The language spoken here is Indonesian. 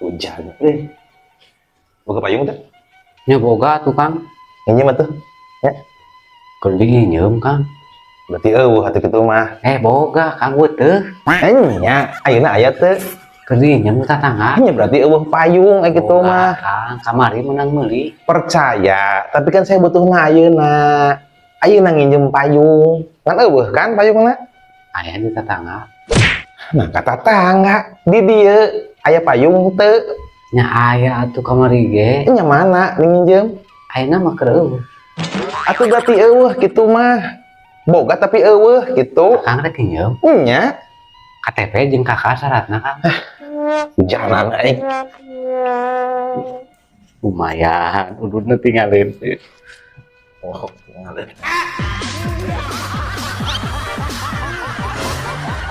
Hujan. Boga payung teh? Nya boga tuh Kang. Nginjem atuh. Ya. Keur diinjem Kang. Berarti hati kitu mah. Boga Kang teu. Nya, ayeuna aya teu. Keur diinjem tatangga. Nya berarti payung kitu mah. Kang, kamari menang meuli. Percaya, tapi kan saya butuh ayeuna. Ayeuna nginjem payung. Kan kan payungna? Aya di tatangga. Nah, kata tangga di dieu aya payung teu? Nya aya atuh kamari ge. Nya mana nginjem? Ayeuna mah keur eueuh. Atuh berarti kitu mah. Boga tapi gitu. Kang rek nginjem. Nya KTP jeung kakak syaratna Kang. jangan aing. Lumayan, ududna tinggalin. Oh, ngalir.